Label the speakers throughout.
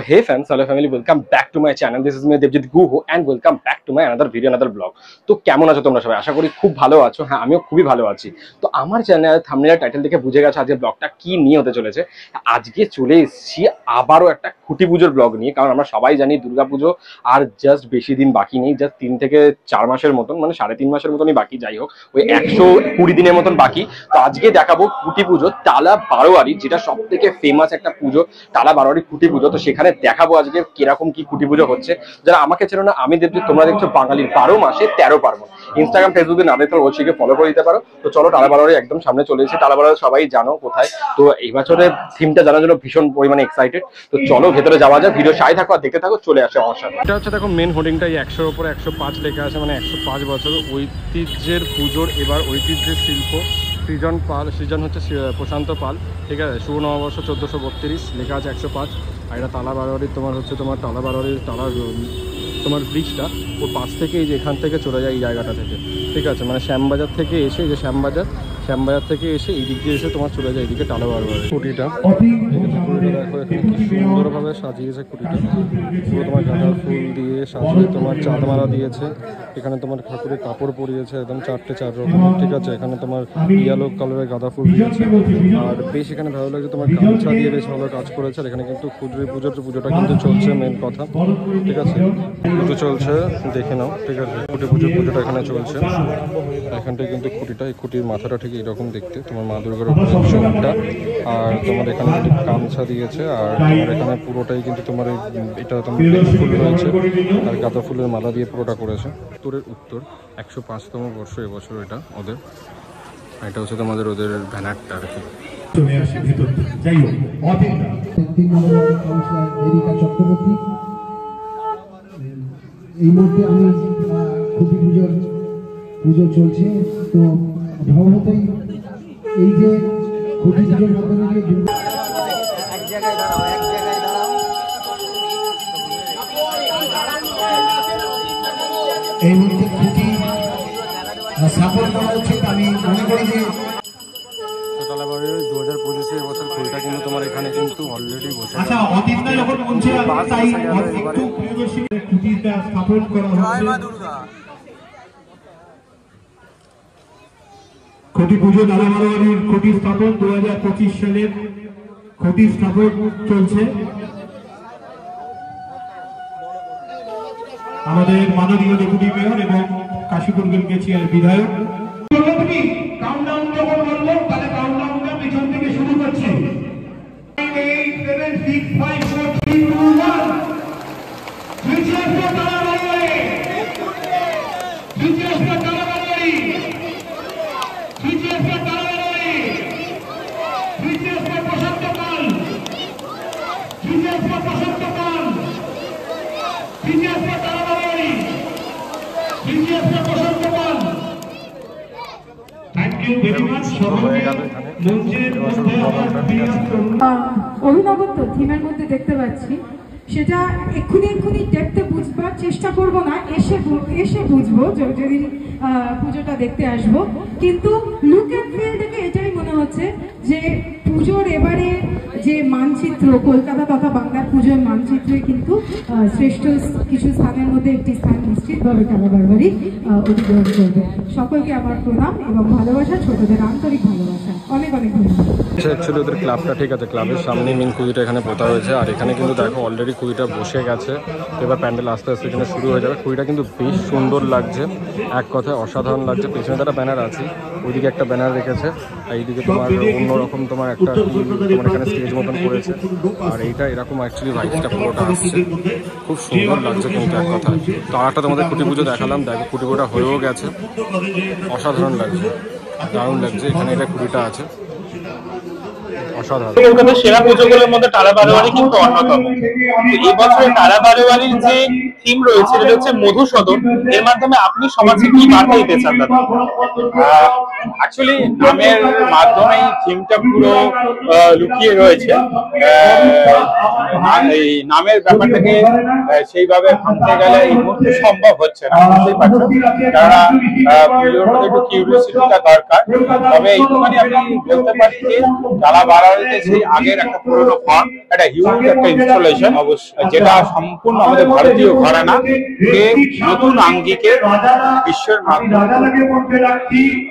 Speaker 1: hey fans, hello family, welcome back to my channel. This is me Devjit Guho and welcome back to my another video, another vlog. তো কেমন আছো তোমরা সবাই? আশা করি খুব ভালো আছো। হ্যাঁ, আমিও খুবই ভালো আছি। তো আমার চ্যানেলের থাম্বনেল টাইটেল দেখে বুঝে গেছো আজকে ব্লগটা কি নিয়ে হতে চলেছে। আজকে চলে এসেছি আবারও একটা খুঁটি পুজোর ব্লগ নিয়ে, কারণ আমরা সবাই জানি দুর্গাপুজো আর জাস্ট বেশি দিন বাকি নেই, জাস্ট 3 থেকে 4 মাসের মতন, মানে 3.5 মাসের মতনই বাকি, যাই হোক ওই 120 দিনের মতন বাকি। তো আজকে দেখাবো খুঁটি পুজো টালা বারোয়ারি, যেটা সব থেকে ফেমাস একটা পুজো, টালা বারোয়ারি খুঁটি পুজো। তো সেখানে দেখাবো আজকে কিরকম কি খুঁটি পুজো হচ্ছে। যারা আমাকে চেনো না, আমি দেখছি তোমরা দেখছো বাঙালির 12 মাসে 13 পার্বণ। ইনস্টাগ্রাম ফেসবুকে না দেখতে অবশ্যই ফলো করে দিতে পারো। তো চলো, টালা বারোয়ারি একদম সামনে চলে এসেছে। টালা বারোয়ারি সবাই জানো কোথায়। তো এই বছরের থিমটা জানার জন্য ভীষণ পরিমাণে এক্সাইটেড। তো চলো ভেতরে যাওয়া যায়, ভিডিও সাথে থাকো আর দেখতে থাকো, চলে আসে আমার সাথে। এটা হচ্ছে দেখো মেন হোর্ডিংটা 100-এর উপরে 105 লেখা আছে, মানে 105 বছর ঐতিহ্যের পুজোর। এবার ঐতিহ্যের শিল্প সৃজন হচ্ছে প্রশান্ত পাল, ঠিক আছে। শুভ নববর্ষ 1432 লেখা আছে 105। আর এটা টালা বারোয়ারির তোমার হচ্ছে তোমার টালা বারোয়ারির টালার তোমার ব্রিজটা ওর পাশ থেকে এই যে এখান থেকে চলে যায় এই জায়গাটা থেকে, ঠিক আছে। মানে শ্যামবাজার থেকে এসে, এই যে শ্যামবাজার থেকে এসে এই দিক দিয়ে এসে তোমার চলে যায় এদিকে টালা বারোয়ারি। খুঁটিটা দেখো এখানে কি সুন্দরভাবে সাজিয়েছে খুঁটিটা, পুরো তোমার গাঁদা ফুল দিয়ে সাজিয়ে তোমার চাঁদমালা দিয়েছে। এখানে তোমার ঠাকুরের কাপড় পরিয়েছে একদম 4 রকমের, ঠিক আছে। এখানে তোমার ইয়েলো কালারের গাঁদা ফুল দিয়েছে। আর বেশ এখানে ভালো লাগছে, তোমার গামছা দিয়ে বেশ ভালো কাজ করেছে। আর এখানে কিন্তু পুজোটা কিন্তু চলছে, মেন কথা, ঠিক আছে। পুজো চলছে, দেখে নাও, ঠিক আছে। পুজোটা এখানে চলছে। এখানটায় কিন্তু খুঁটিটা, এই খুঁটির মাথাটা ঠিক এইরকম দেখতে, তোমার মা দুর্গার উপরে চোখটা। আর তোমার এখানে কিন্তু গামছা দিয়েছে। আর তোমার এখানে পুরোটাই কিন্তু তোমার এটা তোমার ফুল রয়েছে আর গাঁদা ফুলের মালা দিয়ে পুরোটা করেছে। উত্তর 105তম বর্ষ এবছর এটা ওদের। এটা হচ্ছে তোমাদের ওদের ব্যানারটা আর কি।
Speaker 2: এই মুহূর্তে আমি খুঁটি পুজো চলছে। তো ভাবতই এই যে খুঁটি পুজোর মাধ্যমে এই মুহূর্তে খুঁটি স্থাপন করা উচিত। আমি মনে করি যে
Speaker 1: 2025 এবছর খুঁটিটা কিন্তু তোমার এখানে কিন্তু অলরেডি বসে।
Speaker 2: আচ্ছা, অতীতটা যখন বলছে তাই একটু প্রিয়দর্শী খুঁটিটা স্থাপন করা হচ্ছে। খুঁটি পুজো টালা বারোয়ারির খুঁটি স্থাপন 2025 সালের খুঁটি স্থাপন চলছে। আমাদের মাননীয় ডেপুটি মেয়র এবং কাশীপুর গেছিয়ার বিধায়ক। তুমি কাউন্টডাউন যখন বলবো তাহলে কাউন্টডাউনটা পিছন থেকে শুরু করছে। 8 7 6 5 4 3 2 1 GGS Tala Barowari, GGS Tala Barowari, GGS Tala Barowari, GGS Prashanta Pal, GGS Prashanta Pal, GGS Tala Barowari, GGS Prashanta Pal. Thank you very much.
Speaker 3: অভিনবত্ব থিমের মধ্যে দেখতে পাচ্ছি, সেটা এক্ষুনি দেখতে বুঝবার চেষ্টা করব না, এসে বুঝবো যদি পুজোটা দেখতে আসবো। কিন্তু লুক অ্যান্ড ফিল থেকে এটাই মনে হচ্ছে যে পুজোর এবারে যে মানচিত্র, কলকাতা তথা বাংলার পুজোর মানচিত্রে কিন্তু শ্রেষ্ঠ কিছু স্থানের মধ্যে একটি স্থান নিশ্চিতভাবে টালা বারোয়ারি অধিগ্রহণ করবে। সকলকে আমার প্রণাম এবং ভালোবাসা, ছোটদের আন্তরিক ভালোবাসা। অনেক ধন্যবাদ।
Speaker 1: অ্যাকচুয়ালি ওদের ক্লাবটা, ঠিক আছে, ক্লাবের সামনে মেন কুড়িটা এখানে পোতা হয়েছে। আর এখানে কিন্তু দেখো অলরেডি কুড়িটা বসে গেছে। এবার প্যান্ডেল আস্তে আস্তে এখানে শুরু হয়ে যাবে। কুড়িটা কিন্তু বেশ সুন্দর লাগছে, এক কথায় অসাধারণ লাগছে। পেছনে একটা ব্যানার আছে, ওইদিকে একটা ব্যানার রেখেছে, আর এইদিকে তোমার অন্যরকম তোমার একটা তোমার এখানে স্টেজ মতন করেছে। আর এইটা এরকম অ্যাকচুয়ালি ভাইসটা পুরোটা আসছে, খুব সুন্দর লাগছে কিন্তু এক কথায়। তো আর একটা তোমাদের খুঁটি পুজো দেখালাম, দেখো খুঁটি পুজোটা হয়েও গেছে, অসাধারণ লাগছে, দারুণ লাগছে। এখানে এটা খুঁটিটা আছে, অসাধারণ।
Speaker 4: কলকাতার সেরা পুজোগুলোর মধ্যে টালা বারোয়ারি কিন্তু অন্যতম। এই বছর টালা বারোয়ারির যে থিম রয়েছে যেটা হচ্ছে মধুসূদন, এর মাধ্যমে আপনি সমাজে কি বার্তা দিতে চান দাদা?
Speaker 5: অ্যাকচুয়ালি নামের মাধ্যমেই থিমটা পুরো লুকিয়ে রয়েছে। এই নামের ব্যাপারটাকে সেইভাবে ভাবতে গেলে এই মুহূর্তে সম্ভব হচ্ছে না, বুঝতেই পারছো। কেননা পুজোর মধ্যে একটু কিউরিওসিটিটা দরকার। তবে এইটুখানি আমি বলতে পারি যে টালা বাড়াতে সেই আগের একটা পুরোনো ফর্ম, একটা হিউজ একটা ইনস্টলেশন, যেটা সম্পূর্ণ আমাদের ভারতীয় ঘরানা কে নতুন আঙ্গিকে বিশ্বের মাধ্যমে।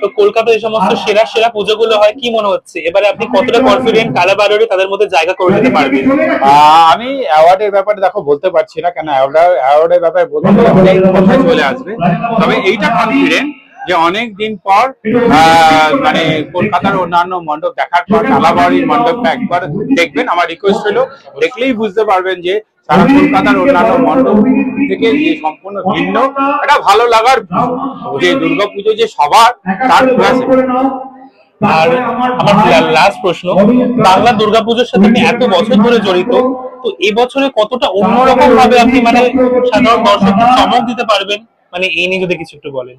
Speaker 4: তো কলকাতায় এই সমস্ত সেরা সেরা পুজোগুলো হয়, কি মনে হচ্ছে এবারে আপনি কতটা কনফিডেন্ট কালাবারোরে তাদের মধ্যে জায়গা করে নিতে পারবেন?
Speaker 5: আমি অ্যাওয়ার্ডের ব্যাপারে দেখো বলতে পারছি না, কেন অ্যাওয়ার্ডের ব্যাপারে বলতে গেলে অনেক কথা চলে আসবে। তবে এইটা কনফিডেন্ট যে অনেক দিন পর মানে কলকাতার অন্যান্য মণ্ডপ দেখার পর টালাবাড়ির মণ্ডপটা একবার দেখবেন। আমার রিকোয়েস্ট হলো, দেখলেই বুঝতে পারবেন যে সারা কলকাতার অন্যান্য মণ্ডপ থেকে যে সম্পূর্ণ ভিন্ন একটা ভালো লাগার যে দুর্গাপুজো যে সবার, তার প্রয়াস।
Speaker 4: আর আমার লাস্ট প্রশ্ন, বাংলা দুর্গাপুজোর সাথে আপনি এত বছর ধরে জড়িত, তো এবছরে কতটা অন্যরকম ভাবে আপনি মানে সাধারণ দর্শককে চমক দিতে পারবেন, মানে এই নিয়ে যদি কিছু একটু বলেন।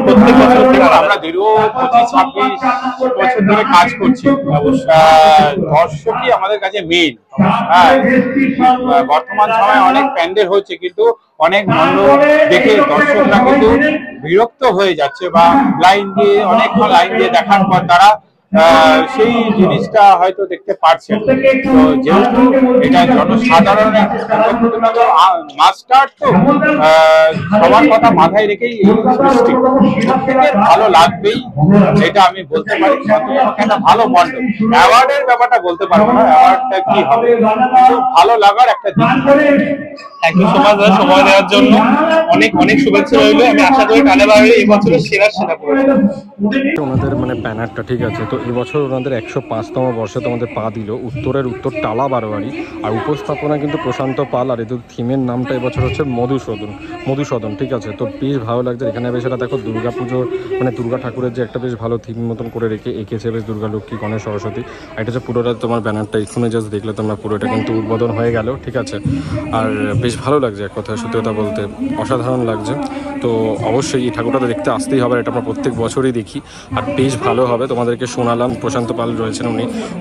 Speaker 5: প্রত্যেক বছর থেকে আমরা দীর্ঘ 25-26 বছর ধরে কাজ করছি। দর্শকই আমাদের কাছে মেইন। বর্তমান সময়ে অনেক প্যান্ডেল হচ্ছে, কিন্তু অনেক মণ্ডপ দেখে দর্শকরা কিন্তু বিরক্ত হয়ে যাচ্ছে, বা লাইন দিয়ে অনেকক্ষণ লাইন দিয়ে দেখার পর তারা সেই জিনিসটা হয়তো দেখতে পারছেন। তো যেহেতু এটা জনসাধারণের মাস্টার, তো সবার কথা মাথায় রেখেই এই সৃষ্টি প্রত্যেকের ভালো লাগবেই, এটা আমি বলতে পারি। একটা ভালো মণ্ডপ, অ্যাওয়ার্ডের ব্যাপারটা বলতে পারবো না, অ্যাওয়ার্ডটা কি হবে, কিন্তু ভালো লাগার একটা দিক।
Speaker 4: থ্যাংক ইউ সো মাচ দাদা সময় দেওয়ার জন্য। অনেক অনেক শুভেচ্ছা রইলো। আমি আশা করি কালাবাড়ির এই বছরের সেরা সেরা পুরস্কার
Speaker 1: ওনাদের মানে ব্যানারটা ঠিক আছে। তো এবছর ওনাদের 105তম বর্ষে তোমাদের পা দিল উত্তরের উত্তর টালা বারোয়ারি। আর উপস্থাপনা কিন্তু প্রশান্ত পাল, আর এদের থিমের নামটা এবছর হচ্ছে মধুসূদন ঠিক আছে। তো বেশ ভালো লাগছে এখানে। বেশ এটা দেখো দুর্গা পুজোর মানে দুর্গা ঠাকুরের যে একটা বেশ ভালো থিম মতন করে এঁকেছে বেশ দুর্গা লক্ষ্মী গণেশ সরস্বতী। এটা হচ্ছে পুরোটা তোমার ব্যানারটা এখানে জাস্ট দেখলে তোমরা পুরোটা কিন্তু উদ্বোধন হয়ে গেল ঠিক আছে। আর বেশ ভালো লাগছে, এক কথা সত্যি কথা বলতে অসাধারণ লাগছে। তো অবশ্যই এই ঠাকুরটা দেখতে আসতেই হবে, এটা আমরা প্রত্যেক বছরই দেখি। আর বেশ ভালো হবে, তোমাদেরকে শোনালাম, প্রশান্ত পাল রয়েছেন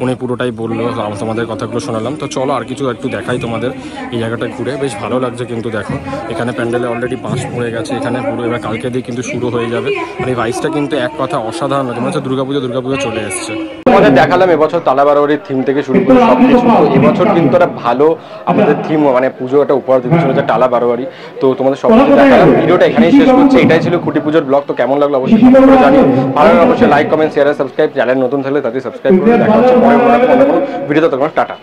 Speaker 1: উনি পুরোটাই বললো, তোমাদের কথাগুলো শোনালাম। তো চলো আর কিছু একটু দেখাই তোমাদের এই জায়গাটা ঘুরে। বেশ ভালো লাগছে কিন্তু দেখো এখানে প্যান্ডেলে অলরেডি বাঁশ পড়ে গেছে এখানে পুরো, এবার কালকে দিয়ে কিন্তু শুরু হয়ে যাবে। আর এই ভাইসটা কিন্তু এক কথা অসাধারণ লাগে, মনে হচ্ছে দুর্গাপুজো চলে এসছে। তোমাদের দেখালাম এবছর টালা বারোয়ারির থিম থেকে শুরু করে সব কিছু। তো এবছর কিন্তু একটা ভালো আমাদের থিম মানে পুজো একটা উপহার দিতে চলেছে টালা বারোয়ারি। তো তোমাদের সব কিছু দেখালাম, ভিডিওটা এখানেই শেষ করছি। এটাই ছিল খুঁটি পুজোর ব্লগ। তো কেমন লাগলো অবশ্যই জানিও, ভালো লাগলে অবশ্যই like comment share subscribe, channel নতুন থাকলে তাদের সাবস্ক্রাইব করে দেখা হচ্ছে পরে কোনো ভিডিওতে। তোমার টাটা।